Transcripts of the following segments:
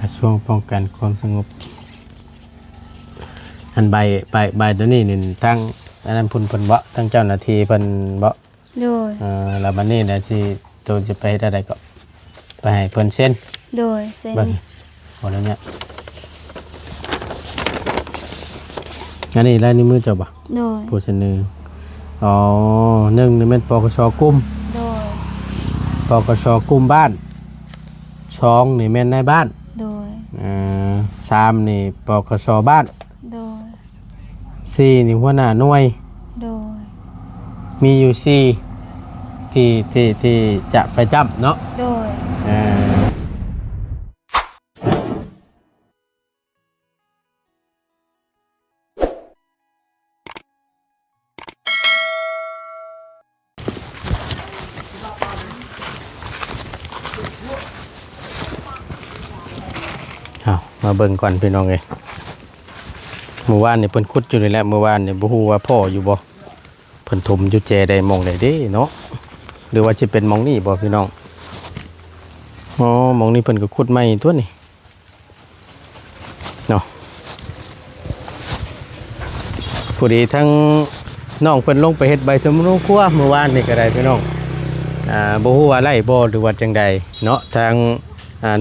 กระทรวงป้องกันความสงบอันใบตัวนี้นี่ทั้งอันนั้นเพิ่นเบาะทั้งเจ้าหน้าที่เพิ่นเบาะโดยแล้วบัดนี้นะที่ตัวจะไปได้ใดก็ไปให้เพิ่นเซ็นโดยเซ็นนี่หมดแล้วเนี่ยอันนี้ลายนิ้วมือเจ้าบ่โดยผู้เสนออ๋อ1นี่แม่นปกชกลุ่มโดยปกชกลุ่มบ้าน2นี่แม่นในบ้านโดย3นี่ปกชบ้านโดย4นี่หัวหน้าหน่วยโดยมีอยู่4ที่จะไปจับเนาะโดยมาเบิ่งก่อนพี่น้องเอ้ยเมื่อวานนี่เพิ่นขุดอยู่นี่แหละเมื่อวานนี่บ่ฮู้ว่าพ่ออยู่บ่เพิ่นถมอยู่แจใดมองใดเด้เนาะหรือว่าสิเป็นมองนี่บ่พี่น้องอ๋อมองนี่เพิ่นก็ขุดใหม่ตัวนี่เนาะผู้ดีทั้งน้องเพิ่นลงไปเฮ็ดใบสมุนครัวเมื่อวานนี่ก็ได้พี่น้องบ่ฮู้ว่าไร่บ่หรือว่าจังใดเนาะทาง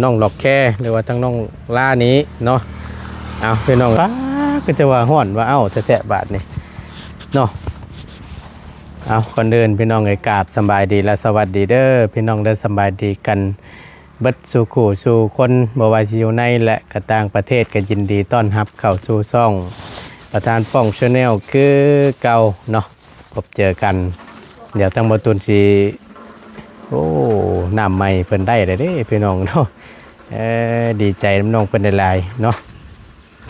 น้องหลอกแค่หรือว่าทั้งน้องล่านี้เนาะเอาพี่น้องก็จะว่าห้อนว่าเอ้าแตะบาทนี่เนาะเอาคนเดินพี่น้องไอ้กราบสบายดีและสวัสดีเด้อพี่น้องเด้อสบายดีกันเบิดสู่ขู่สู่คนบ่ว่าสิอยู่ในและกระต่างประเทศก็ยินดีต้อนรับเข้าสู่ช่องประธานป้องชาแนลคือเก่าเนาะพบเจอกันเดี๋ยวทั้งบ่ตุนสิโอ้น้ำใหม่เพิ่นได้เลยเด้พี่น้องเนาะดีใจน้องเพิ่นได้หลายเนาะ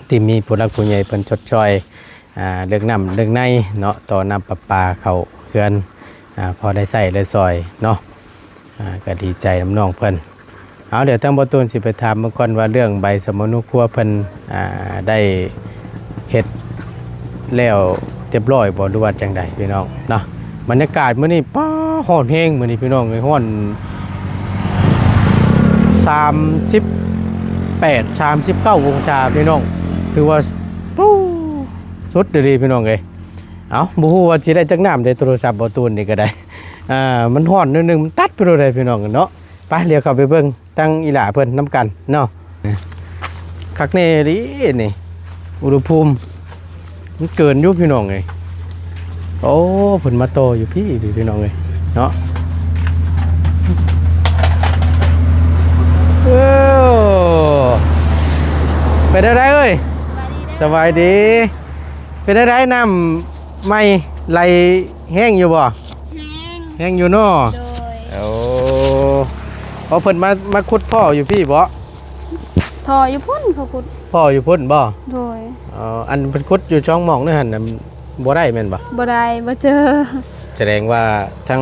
ที่มีผู้รักผู้ใหญ่เพิ่นชดช่วยเรื่องน้ำเรื่องในเนาะต่อน้ำประปาเข้าเขื่อนพอได้ใส่ได้ซอยเนาะก็ดีใจน้องเพิ่นเอาเดี๋ยวทั้งบ่ตูนสิไปถามเมื่อก่อนว่าเรื่องใบสมุนครัวเพิ่นได้เฮ็ดแล้วเรียบร้อยบ่หรือว่าจังใดพี่น้องเนาะบรรยากาศมื้อนี้ป้าฮ้อนแฮงมื้อนี้พี่น้องเอ้ยฮ้อน38-39องศาพี่น้องถือว่าสุดดีพี่น้องเอ้ยเอาบ่ฮู้ว่าสิได้จักน้ำได้โทรศัพท์บ่ตูนนี่ก็ได้มันฮ้อนนิดนึงมันตัดไปโดยใดพี่น้องเนาะไปเดี๋ยวเข้าไปเบิ่งตั้งอีหล่าเพิ่นนํกันเนาะคักแน่ดินี่อุณหภูมิมันเกินอยู่พี่น้องเอ้ยโอ้เพิ่นมาโตอยู่พี่น้องเอ้ยเนาะไปได้ไรเอ้ยสบายดีไปได้ไรน้ำไม่ไหลแห้งอยู่บ่แห้งอยู่เนาะโอ้เพิ่นมาขุดพ่ออยู่พี่บ่ทออยู่พุ่นเขาขุดพ่ออยู่พุ่นบ่โดยอันเป็นขุดอยู่ช่องหม่องนี่หั่นบ่ได้แม่นบ่บ่ได้บ่เจอแสดงว่าทั้ง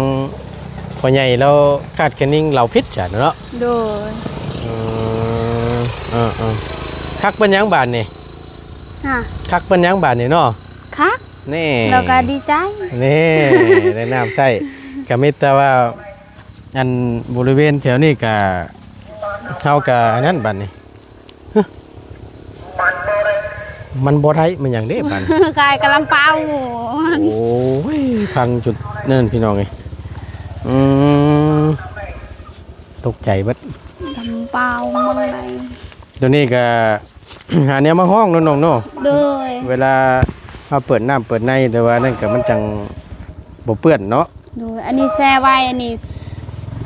พ่อใหญ่เราคาดคะนิ่งเราผิดจ้ะเนาะโดยคักเป็นยังบาทนี่คักเป็นยังบาทนี่เนาะคักนี่เราก็ดีใจนี่ได้น้ำใส่ก็มิแต่ว่าอันบริเวณแถวนี้ก็เท่ากับนั่นบาทนี่มันบ่ได้มันอย่างนี้บาทกายกำลังเป่าโอ้ยพังจุดนั่นพี่น้องไงตกใจบัดทำเป่าอะไรตัวนี้ก็หาเนี้ยมาห้องน้องๆเนาะโดยเวลาเขาเปิดน้ำเปิดในแต่ว่านั่นก็มันจังบ่เปื้อนเนาะโดยอันนี้แช่ไว้อันนี้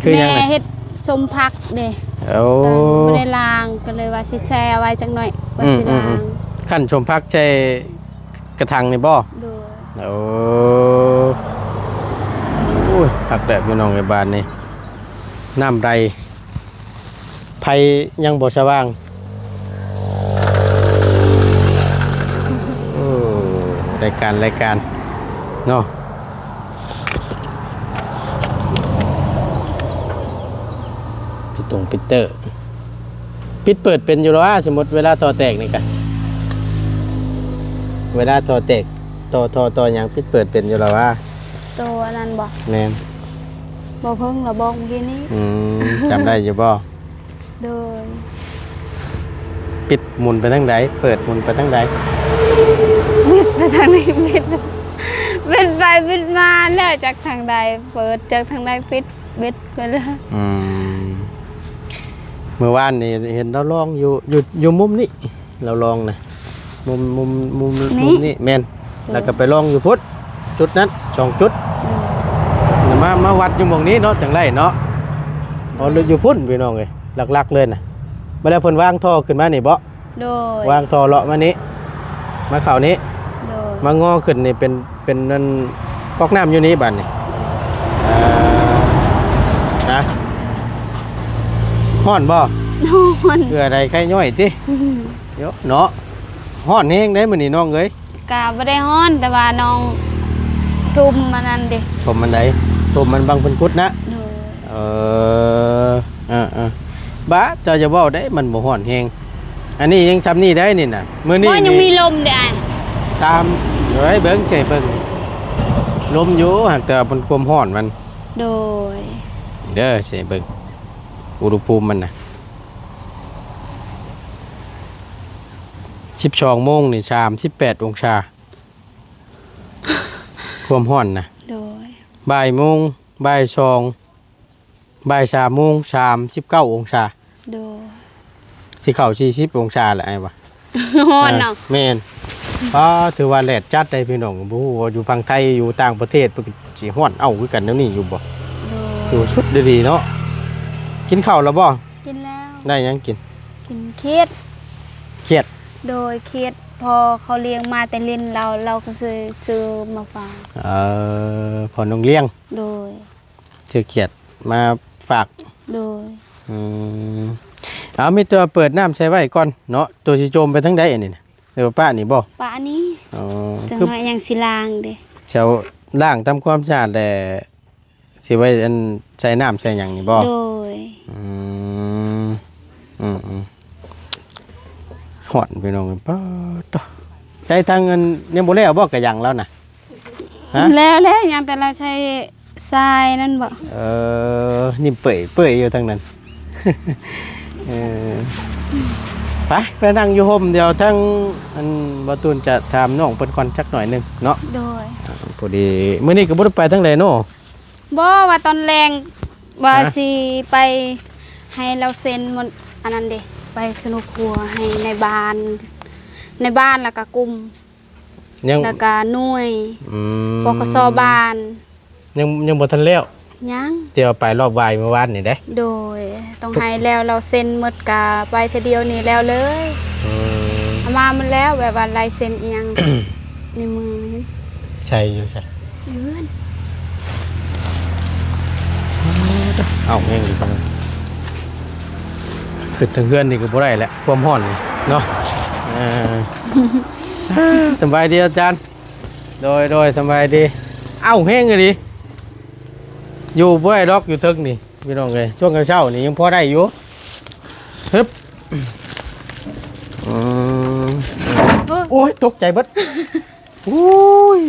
แม่เฮ็ดสมพักเด้บ่ได้ล้างก็เลยว่าสิแช่ไว้จังหน่อยว่าสิล้างขั้นชมพักใช้กระถางนี่บ่โดยโอ้ยคักแดดพี่น้องในบ้านนี่น้ำไรไผยังบ่สว่างรายการเนาะพี่ตรงปิเตอร์ปิดเปิดเป็นอยู่แล้วสมมติเวลาต่อแตกนี่กันเวลาต่อแตกต่ออย่างปิดเปิดเป็นอยู่แล้วว่าตัวนั้นบ่แม่นบ่เพิ่งเราบอกเมื่อกี้นี้จำได้อยู่บ่โดย ปิดหมุนไปทางใดเปิดหมุนไปทางใด บิดไปทางไหนบิดไปบิดมาแล้วจากทางใดเปิดจากทางใดปิดบิดไปเลย เมื่อวานนี่เห็นเราลองอยู่มุมนี้เราลองนะมุมนี้แม่นแล้วก็ไปลองอยู่พุทธจุดนั้น2จุดมาวัดอยู่หม่องนี้เนาะจังไรเนาะอ๋ออยู่พุ่นพี่น้องเอ้ยหลักๆเลยน่ะบ่แล้วเพิ่นวางท่อขึ้นมานี่บ่ โดย วางท่อเลาะมานี้มาเข้านี้ โดย มางอขึ้นนี่เป็นนั่นก๊อกน้ำอยู่นี้บัดนี่นะฮ้อนบ่ นอน เพื่ออะไรใครย่อยติเดี๋ยวเนาะฮ้อนแฮงได้มื้อนี้น้องเอ้ย กะบ่ได้ฮ้อนแต่ว่าน้องทุ่มมันนั่นเด้ ผมมันไดตุ่มมันบังเพิ่นกุดนะ โดย บ้าเจ้าจะเว้าได้มันบ่ฮ้อนแฮงอันนี้ยังซ้ำนี่ได้นี่น่ะมื้อนี้ บ่ยังมีลมเด้อ้าย ซ้ำเฮ้ยเบิ่งใส่เบิ่งลมอยู่หากแต่มันความร้อนมัน โดย เด้อใส่เบิ่งอุณหภูมิมันน่ะ12 โมงนี่38 องศาความร้อนน่ะ โดย บ่ายโมงบ่าย2บ่าย3 โมง39 องศา โดย ที่เข้า40 องศาแหละไอ้วะ ฮ้อนเนาะ แม่นถือว่าแดดจัดได้พี่น้องบ่ฮู้ว่าอยู่ฝั่งไทยอยู่ต่างประเทศเพิ่นสิฮ้อนคือกันแนวนี้อยู่บ่ โด อย ยู่สุดดีๆเนาะกินข้าวแล้วบ่ กินแล้ว ได้หยังกิน กินเครียด เครียด โดยเครียดพอเขาเลี้ยงมาแต่เล่นเราก็ซื้อมาฝาก พอน้องเลี้ยง โดย ชื่อเครียดมาฝาก โดย อืมเอามีตัวเปิดน้ำใส่ไว้ก่อนเนาะตัวสิโจมไปทางใดอันนี้น่ะเดี๋ยวป้านี่บ่ ปลานี้ อ๋อ จัง คือ หวะยังสิลางเด้ เช้าล้างทำความสะอาดแต่สิไว้อันใส่น้ำใส่หยังนี่บ่ โดย อืมหอนไปน้องป้าตใช้ทางเงินยังบ่แล้วบ่กะหยังแล้วน่ะฮะ แล้วยามแต่เราใช้ทรายนั่นบ่ นี่เปื่อยอยู่ทางนั้น เออไปนั่งอยู่ห่มเดียวทั้งอันบ่ตูนจะถามน้องเพิ่นก่อนสักหน่อยหนึงเนาะ โดย พอดีมื้อนี้ก็บ่ได้ไปทางใดเนาะ บ่ว่าตอนแรงว่า ฮะ สิไปให้เราเซ็นหมดอันนั้นเด้ไปสนุกครัวให้ในบ้านแล้วก็กลุ่ม ยัง แล้วก็หน่วย อืม ปกสบ้าน ยังบ่ทันแล้ว ยัง เดี๋ยวไปรอบบ่ายเมื่อวานนี่เด้ โดยต้องให้แล้วเราเซ็นหมดกะไปทีเดียวนี่แล้วเลย อืม เอามามันแล้วแบบว่าลายเซ็นอีหยัง ในมือเห็น ใช่อยู่ใช่ เยือน เอาแม่งดีกว่าขึ้นทางเพื่อนนี่ก็บ่ได้แหละความร้อนนี่เนาะเออ สบายดีอาจารย์โดยสบายดีเอ้าแห้งเลยดิอยู่บ่ได้ดอกอยู่ทึกนี่พี่น้องเอ้ยช่วงเช้านี่ยังพอได้อยู่ฮึบอืมโอ้ยตกใจเบิดโอ้ย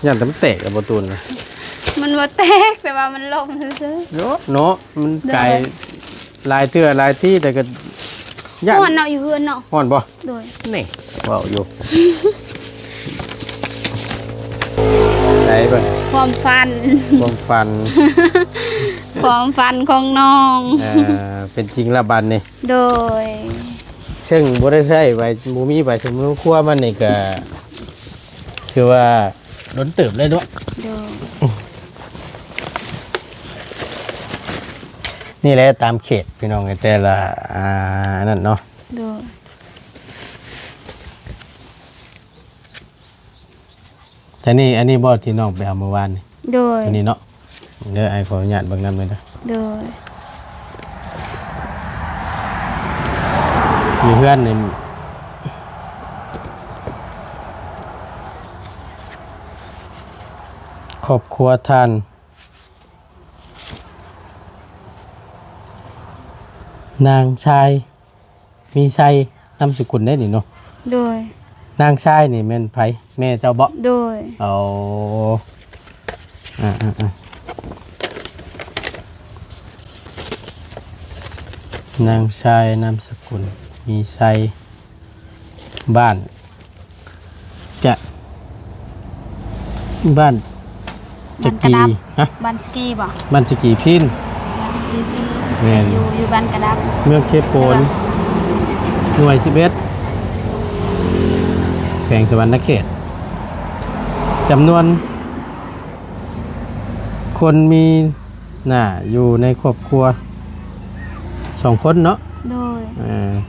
ยันแต่มันเตะกับประตูนะ มันว่าแตกแต่ว่ามันล่มซื่อ เนาะมันไกลลายเตื้อลายที่แต่ก็ ๆ ย่าน ฮ้อนเนาะอยู่เฮือนเนาะ ฮ้อนบ่ โดย นี่เว้าอยู่ ไหนเบิ่ง ความฟัน ความฝัน ความฟันของน้อง เป็นจริงละบัดนี่ โดย ซึ่งบ่ได้ใช้ไว้บ่มีไว้สมุนครัวมันนี่ก็ถือว่าล้นเติบเลยเนาะ โดย นี่แหละตามเขตพี่น้องแต่ละนั่นเนาะ โดย แต่นี่อันนี้บ่ที่น้องไปเอาเมื่อวานนี่ โดย อันนี้เนาะเด้อไอ้ขออนุญาตเบิ่งนำเลยนะ โดย มีเพื่อนนี่ครอบครัวท่านนางชายมีไซนามสกุลได้นี่เนาะ โดย นางชายนี่แม่นไผแม่เจ้าบ่ โดย เอานางชายนามสกุล มีชัยบ้านจะบ้านจะกีฮะ บ้านสกีบ่ บ้านสกีพิน บ้านสกีพี่ แม่น อยู่บ้านกระดับ เมืองเชฟโปนหน่วย11แขวงสวรรณเขตจำนวนคนมีอยู่ในครอบครัว2 คนเนาะ โดย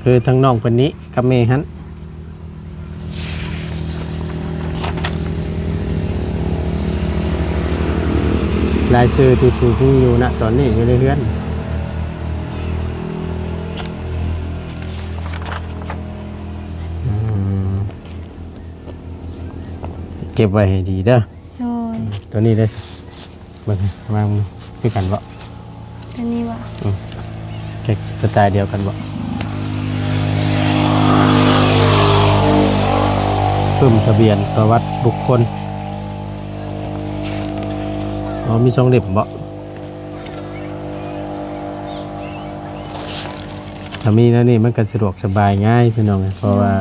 คือทั้งน้องคนนี้กับเมฮันรายชื่อที่ผู้ที่อยู่ณตอนนี้อยู่ในเรือนเก็บไว้ให้ดีเด้อ โดย ตัวนี้ได้เบิ่งวางคือกันบ่ ตัวนี้บ่ แค่สไตล์เดียวกันบ่เพิ่มทะเบียนประวัติบุคคลมี2 เล่มบ่ถ้ามีแล้วนี่มันก็สะดวกสบายง่ายพี่น้องเพราะว่า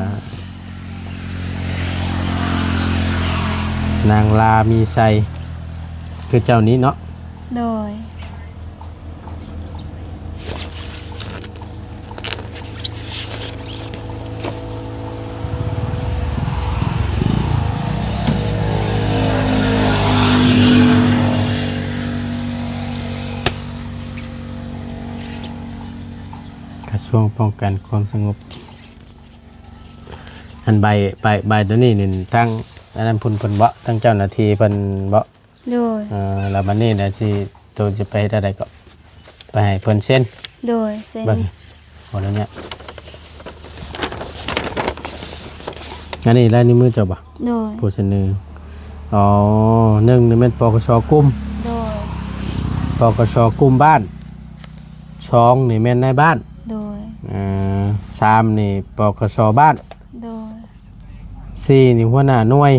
นางลามีไซคือเจ้านี้เนาะ โดยกระทรวงป้องกันความสงบอันใบตัวนี้นี่ทั้งอันนั้นพุ่นเบาะทั้งเจ้าหน้าที่เพิ่นเบาะ โดย แล้วบัดนี้นะที่ตัวจะไปเฮ็ดอะไรก็ไปให้เพิ่นเซ็น โดยเส้น เบิ่งหมดแล้วเนี่ยอันนี้ลายนิ้วมือเจ้าบ่ โดย ผู้เสนอ1นี่แม่นปกสกลุ่ม โดย ปกสกลุ่มบ้าน2นี่แม่นในบ้าน โดย 3นี่ปกสบ้าน โดย 4นี่หัวหน้าหน่วย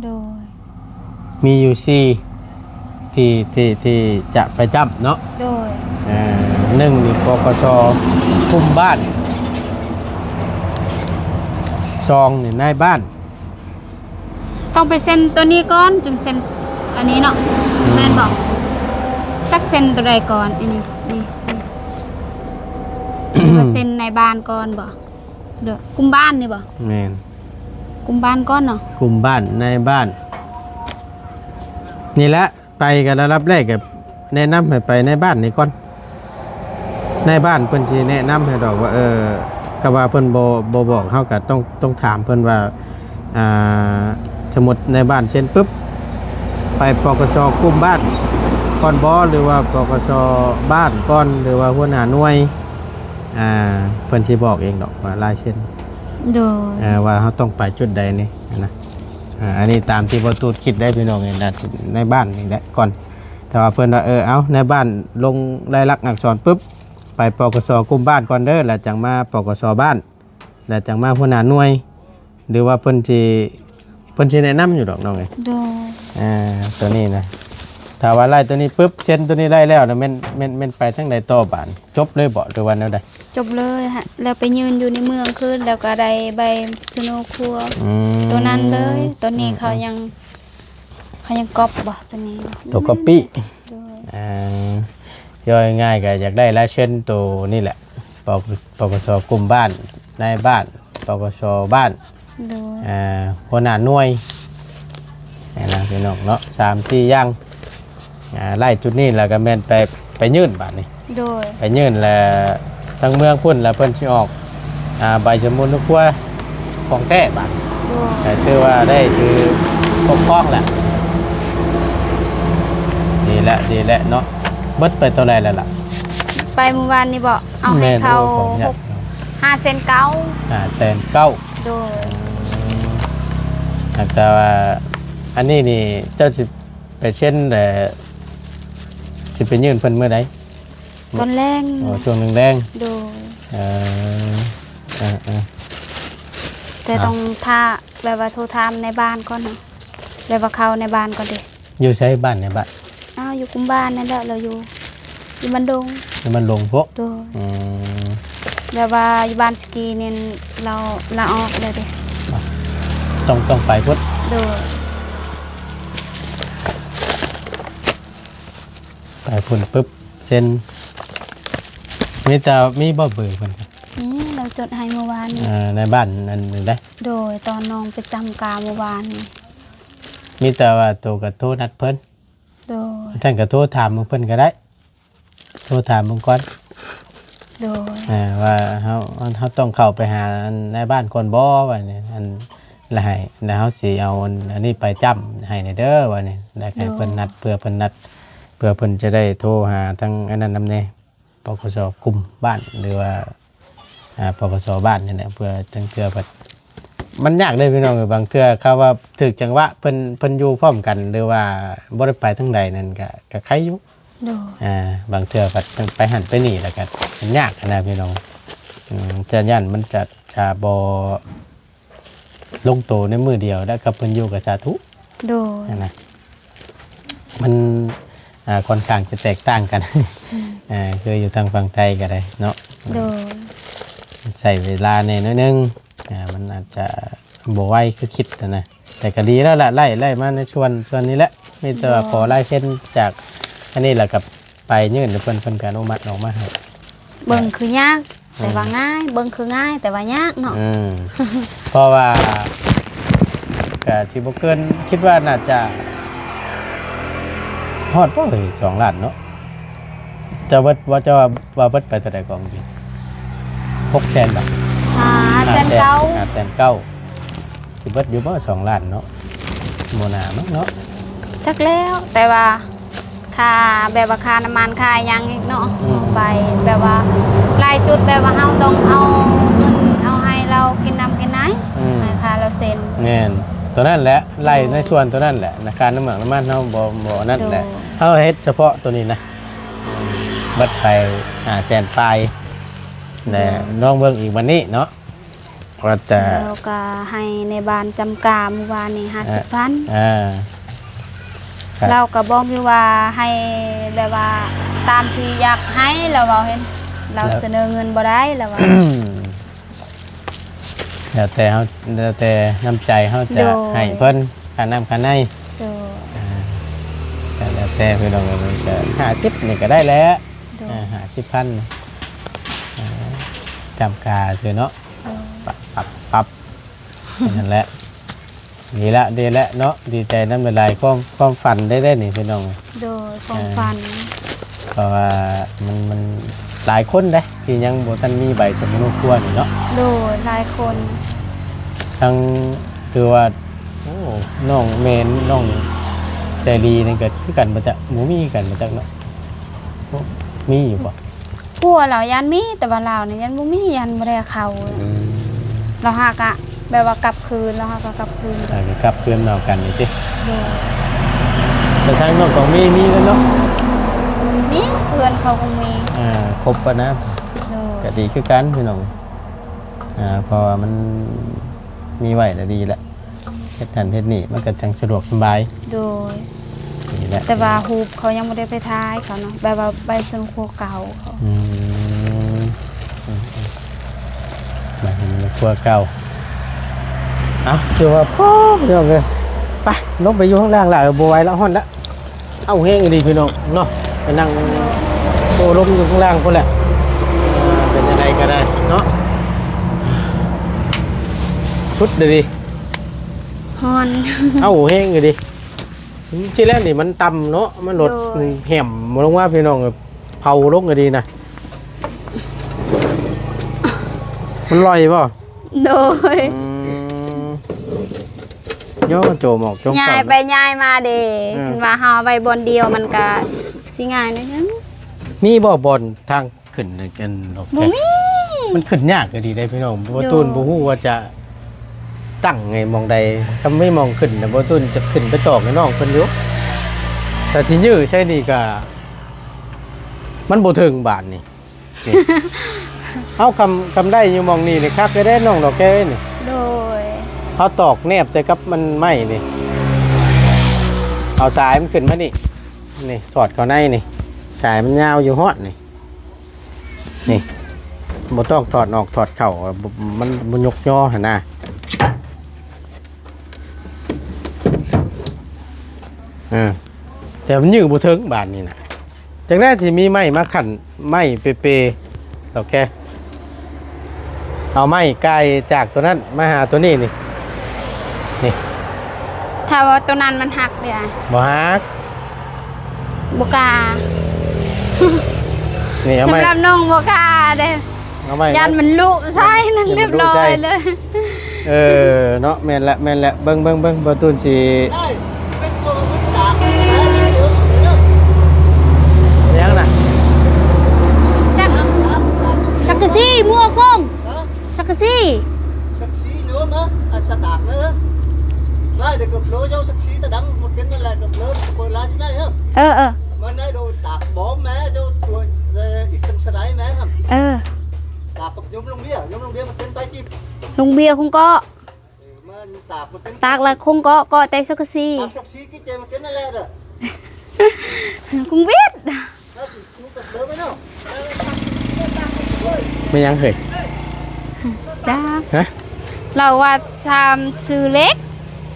โดย มีอยู่4ที่จะไปจับเนาะ โดย 1นี่ปกสกลุ่มบ้าน2นี่นายบ้าน ต้องไปเซ็นตัวนี้ก่อนจึงเซ็นอันนี้เนาะแม่นบอกจักเซ็นตัวใดก่อนอันนี้นี่หรือว่าเซ็นในบ้านก่อนบ่เด้อกุมบ้านนี่บ่ แม่น กุมบ้านก่อนเนาะ กลุ่มบ้านนายบ้านนี่แหละไปกันระดับแรกกับแนะนำให้ไปในบ้านนี่ก่อนในบ้านเพิ่นสิแนะนำให้ดอกว่าก็ว่าเพิ่นบ่บอกเฮาก็ต้องถามเพิ่นว่าสมมุติในบ้านเช่นปุ๊บไปปกสกลุ่มบ้านก่อนบ่หรือว่าปกสบ้านก่อนหรือว่าหัวหน้าหน่วยเพิ่นสิบอกเองดอกว่าลายเส้น โดย ว่าเฮาต้องไปจุดใดนี่นะอันนี้ตามที่บ่ตูดคิดได้พี่น้องเองนะในบ้านนี่แหละก่อนแต่ว่าเพิ่นว่าเอาในบ้านลงลายลักษณ์อักษรปุ๊บไปปกสกลุ่มบ้านก่อนเด้อแล้วจังมาปกสบ้านแล้วจังมาหัวหน้าหน่วย หรือว่าเพิ่นสิแนะนำอยู่ดอกน้องเอ้ย โดย ตัวนี้นะถ้าว่าไล่ตัวนี้ปุ๊บเช่นตัวนี้ได้แล้วนะแม่นไปทางใดต่อบานจบเลยบ่หรือว่าแนวใด จบเลยฮะแล้วไปยืนอยู่ในเมืองคืนแล้วก็ได้ใบสโนว์ครัวตัวนั้นเลยตัวนี้เขายังก๊อปบ่ตัวนี้ ตัวก๊อปปี้ โดย ย่อยง่ายก็อยากได้ลายเช่นตัวนี่แหละปกสกลุ่มบ้านนายบ้านปกสบ้าน โดย หัวหน้าหน่วยนี่นะพี่น้องเนาะ3-4อย่างไล่จุดนี้แล้วก็แม่นไปยื่นบาดนี้ โดย ไปยื่นแล้วทั้งเมืองพุ่นแล้วเพิ่นสิออกใบสมุนทุกขั้วของแท้บาด โดย แต่คือว่าได้คือปกครองแหละดีแล้วเนาะเบิดไปเท่าไหร่แล้วล่ะ ไปเมื่อวานนี่บ่เอาให้เขา 5 เซนเก้า 509,000 โดย แต่ว่าอันนี้นี่เจ้าสิไปเช่นแต่สิไปยื่นเพิ่นเมื่อใด ตอนแรก ช่วงหนึ่งแดง โดย แต่ต้องท่าแบบว่าโทรถามในบ้านก่อนเนาะแบบว่าเข้าในบ้านก่อนดิ อยู่ใช้บ้านในบ้าน อยู่กุมบ้านนั่นแหละเราอยู่บ้านดง แล้วมันลงพวก โดย แบบว่าอยู่บ้านสกีเนี่ยเราลาออกเลยเด้ ต้องไปพุทธ โดย ไปพุ่นปุ๊บเซ็นมีแต่มีบ่เบื่อเพิ่น นี่เราจดให้เมื่อวานนี้ ในบ้านนั่นได้ โดยตอนน้องไปจำการเมื่อวานนี้ มีแต่ว่าตัวก็โทรนัดเพิ่น โดย ท่านก็โทรถามมึงเพิ่นก็ได้โทรถามมึงก่อน โดย ว่าเฮาต้องเข้าไปหาในบ้านคนบ่ว่านี่อันละให้แล้วเฮาสิเอาอันนี้ไปจ้ำให้ในเด้อว่านี่ได้ให้เพิ่นนัดเพื่อเพิ่นนัดเพื่อเพิ่นจะได้โทรหาทั้งอันนั้นนำแน่ปกสกลุ่มบ้านหรือว่าปกสบ้านนี่แหละเพื่อจังเทื่อเพิ่นมันยากเด้พี่น้องบางเทื่อเขาว่าถึกจังหวะเพิ่นอยู่พร้อมกันหรือว่าบ่ได้ไปทางใดนั่นก็ใครอยู่ โดย บางเทื่อก็ไปหันไปนี่แล้วกันมันยากนะพี่น้องจะยันมันจะบอลงโตในมือเดียวแล้วกับเพิ่นอยู่กับสาธุ โดย นะมันค่อนข้างจะแตกต่างกันคืออยู่ทางฝั่งไทยก็ได้เนาะ โดย ใส่เวลาในน้อยนึงมันอาจจะบ่ไวคือคิดนะแต่ก็ดีแล้วล่ะไล่มาในช่วงนี้แหละมีแต่ว่าขอลายเส้นจากอันนี้แหละกับไปยื่นเพิ่นการอนุมัติออกมาให้ เบิ่งคือยากแต่ว่าง่ายเบิ่งคือง่ายแต่ว่ายากเนาะ เพราะว่าก็สิบ่เกินคิดว่าน่าจะฮอดบ่เลย2ล้านเนาะจะเบิดว่าเบิดไปเท่าใดกองจริง600,000 บาท 500,000 สิเบิดอยู่บ่2ล้านเนาะบ่น่ามั้งเนาะ จักแล้วแต่ว่าค่าแบบว่าค่าน้ำมันค่าหยังอีกเนาะไปแบบว่ารายจุดแบบว่าเฮาต้องเอาเงินเอาให้เรากินน้ำกินน้ำให้ค่าเราเซ็น แม่นตัวนั้นแหละไล่ในส่วนตัวนั้นแหละในการน้ำมันเฮาบ่นั่นแหละเฮาเฮ็ดเฉพาะตัวนี้นะเบิดไป500,000ปลายแต่น้องเบิ่งอีกวันนี้เนาะว่าจะ เราก็ให้ในบ้านจำกาเมื่อวานนี้50,000 ครับ เราก็บอกอยู่ว่าให้แบบว่าตามที่อยากให้เราเว้าเห็นเราเสนอเงินบ่ได้แล้วว่า แล้วแต่เฮาแล้วแต่น้ำใจเฮาจะให้เพิ่นค่าน้ำค่าใน โดย แล้วแต่พี่น้องมันก็50นี่ก็ได้แล้ว โดย 50,000จำกาซื่อเนาะปรับนั่นแหละดีละเนาะดีใจน้ำละลายความฝันได้นี่พี่น้อง โดยความฝัน เพราะว่ามันหลายคนได้ที่ยังบ่ทันมีใบสมรสครัวนี่เนาะ โดยหลายคน ทั้งคือว่าโอ้น้องเมนน้องใจดีนี่เกิดคือกันบ่จะหมูมีกันบ่จักเนาะโอ้มีอยู่บ่ ผัวเรายันมีแต่ว่าเราเนี่ยยันบ่มียันบ่ได้เข้าเราหากะแบบว่ากลับคืนเราหากะกลับคืน ก็กลับเพื่อนมาเอากันนี่ติ โดย แต่ทางน้องของมีกันเนาะ มีเพื่อนเขาก็มี ครบปะนะ โดย ก็ดีคือกันพี่น้องเพราะว่ามันมีไว้แล้วดีแหละเฮ็ดนั่นเฮ็ดนี่มันก็จังสะดวกสบาย โดย นี่แหละ แต่ว่าฮูปเขายังบ่ได้ไปทายเขาเนาะแบบว่าใบสนโคเก่าเขา มาเห็นในครัวเก่าเอาคือว่าพ่อพี่น้องเลยไปลงไปอยู่ข้างล่างละบัวไหวแล้วฮ้อนละเอาแห้งดีพี่น้องเนาะไปนั่งโตลมอยู่ข้างล่างพุ่นแหละเป็นยังไงก็ได้เนาะชุดดี ฮอน เอาแห้งดีที่แรกนี่มันต่ำเนาะมันลดแหมลงว่าพี่น้องเผาลงก็ดีนะมันลอยป่ะ โดย ย่อโจหมอกจง ย้ายไปย้ายมาเด้เห็นว่าเฮาไปบนเดียวมันก็สิง่ายนิดนึง มีบ่บอลทางขึ้นกันโอเค บ่มี มันขึ้นยากก็ดีได้พี่น้องบ่ตูนบ่ฮู้ว่าจะตั้งไงมองใดถ้าไม่มองขึ้นนะบ่ตูนจะขึ้นไปตอกให้น้องเพิ่นอยู่แต่ที่ยื้อใช่นี่ก็มันบ่ถึงบาทนี่ นี่ เฮาคำได้อยู่มองนี่นี่ครับก็ได้น้องดอกแก้วนี่ โดย เฮาตอกแนบใส่กับมันไม้นี่เอาสายมันขึ้นมานี่นี่สอดเข้าในนี่สายมันยาวอยู่ฮอดนี่นี่ บ่ต้องถอดออกถอดเข้ามันบ่ยกย่อหั่นน่ะแต่มันยื้อบ่ถึงบาดนี้น่ะจังได๋สิมีไม้มาคั่นไม้เปๆโอเคเอาไม้ไกลจากตัวนั้นมาหาตัวนี้นี่นี่ ถ้าว่าตัวนั้นมันหักเด้อ บ่ฮัก บ่กล้า นี่เอาไม้ สำหรับน้องบ่กล้าเด้อ เอาไม้ ยันมันลุใส่นั่นเรียบร้อยเลย เนาะแม่นละเบิ่งบ่ตูนสิยังน่ะ จักสักกะซี่มั่วคงสักกะซี่ Sắc xí nữa mà, sa tạc nữa. Lại để cặp lỗ dâu sắc xí ta đắng một cái này là cặp lỗ bồi lá thế này không? เออ Mà này đồ tạc bó mé dâu chuột ít cần sa đáy mé không? เออ Tạc cặp nhóm lông bia một cái tay chim. ลุงเบียร์คงก็ Mà tạc một cái ตากละคงก็แต่สักกะซี่ tạc sắc xí cái chơi một cái này lẹ rồi. คงเวียด Đó thì chúng cặp lỗ mới đâu. ไม่ยังเฮ้ย จ้า ฮะ เราว่าทำซื้อเล็ก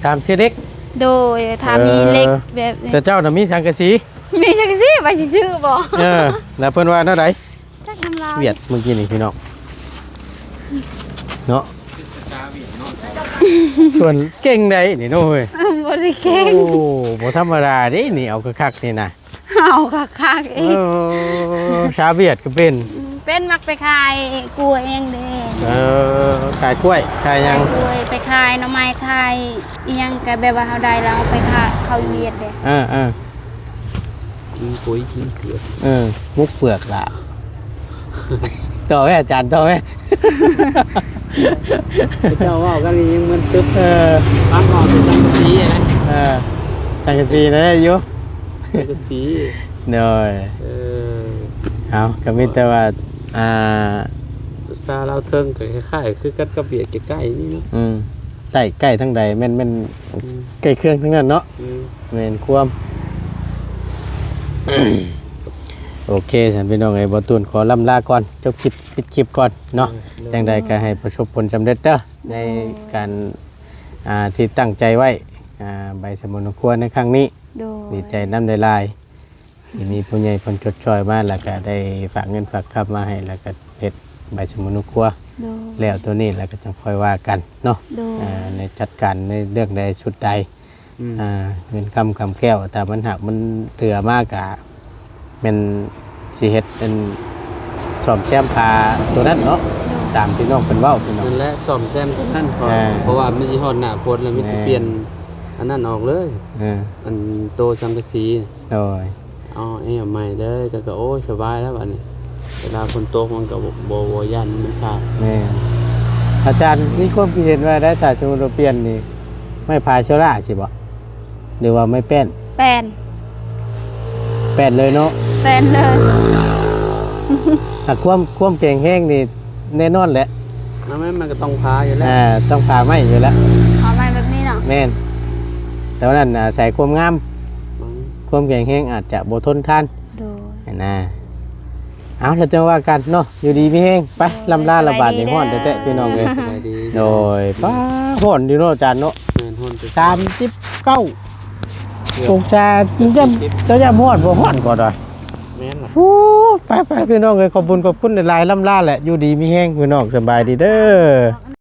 ถามชื่อเด็ก โดยถ้ามีเล็กแบบ แต่เจ้าน่ะมีสังกะสี มีสักกะซี่ไปสิซื้อบ่ แล้วเพิ่นว่าเท่าใด จักทำลาย เวียดเมื่อกี้นี่พี่น้องเนาะส่วนเก่งใดนี่เนาะเฮ้ย บ่ได้เก่ง โอ้บ่ธรรมดาเด้นี่เอาคักๆนี่นะ เอาคักๆเอ เอง ชาวเวียดก็เป็น เป็นมักไปขายกล้วยเองเด้ ขายกล้วยขายหยัง กล้วยไปขายหน่อไม้ขายอีหยังก็แบบว่าเฮาได้แล้วเอาไปขายเขาเวียดเด้ Chín cuối chín cửa. มุกเปลือกล่ะต่อไหมอาจารย์ต่อไหม Cháu vào cái này nhưng mà tức bác vào cái răng xí này. สังกะสีนะอยู่ Cái xí. เนยเอาก็มีแต่ว่าXa lao thương cái khải cứ cắt cặp việc cái cày đi. ใกล้ทั้งใดแม่นใกล้เครื่องทั้งนั้นเนาะแม่นความ โอเคสันพี่น้องไอ้บ่ตูนขอล่ำลาก่อนจบคลิปปิดคลิปก่อนเนาะจังใดก็ให้ประสบผลสำเร็จเด้อในการที่ตั้งใจไว้ใบสมุนครัวในครั้งนี้ โดย ดีใจน้ำได้ลายที่มีผู้ใหญ่คนจดช่วยมาแล้วก็ได้ฝากเงินฝากคำมาให้แล้วก็เฮ็ดใบสมุนครัว โดย แล้วตัวนี้แล้วก็จะค่อยว่ากันเนาะ โดย ในจัดการในเรื่องใดชุดใดเงินคำแก้วแต่มันหักมันเหลือมากอะเป็นสีเฮ็ดเป็นสอมแซมพาตัวนั้นเนาะตามที่น้องเป็นเว้าพี่น้อง นั่นแหละซ่อมแซมท่านพอเพราะว่ามันสิฮอดหน้าโพดแล้วมันสิเปลี่ยนอันนั้นออกเลยอันโตสังกะสี โดย เอาใหม่เลยก็โอ้ยสบายแล้วบัดนี้เวลาฝนตกมันก็บ่ยันมันสาด แม่อาจารย์มีความคิดเห็นว่าได้ถ้าสมมุติเราเปลี่ยนนี่ไม่พาเชล่าสิบ่หรือว่าไม่แป้น แป้น แป้นเลยเนาะ แป้นเลย ถ้าความเก่งแห้งนี่แน่นอนแหละ แล้วมันก็ต้องพาอยู่แล้ว ต้องพาไม่อยู่แล้ว ขอไม้แบบนี้เนาะ แม่นแต่ว่านั้นใส่ความงามความเก่งแห้งอาจจะบ่ทนทาน โดย นะเอาเราจะว่ากันเนาะอยู่ดีมีแห้งไปลำลาระบาดในห้อนแต่พี่น้องเลย สบายดี โดยป้าห้อนอยู่เนาะอาจารย์เนาะ แม่นฮ้อนไป 39สงชาจะห้อนบ่ห้อนก่อนดอย แม่นล่ะ โอ้ไปพี่น้องเลยขอบคุณหลายๆลำลาแหละอยู่ดีมีแห้งพี่น้องสบายดีเด้อ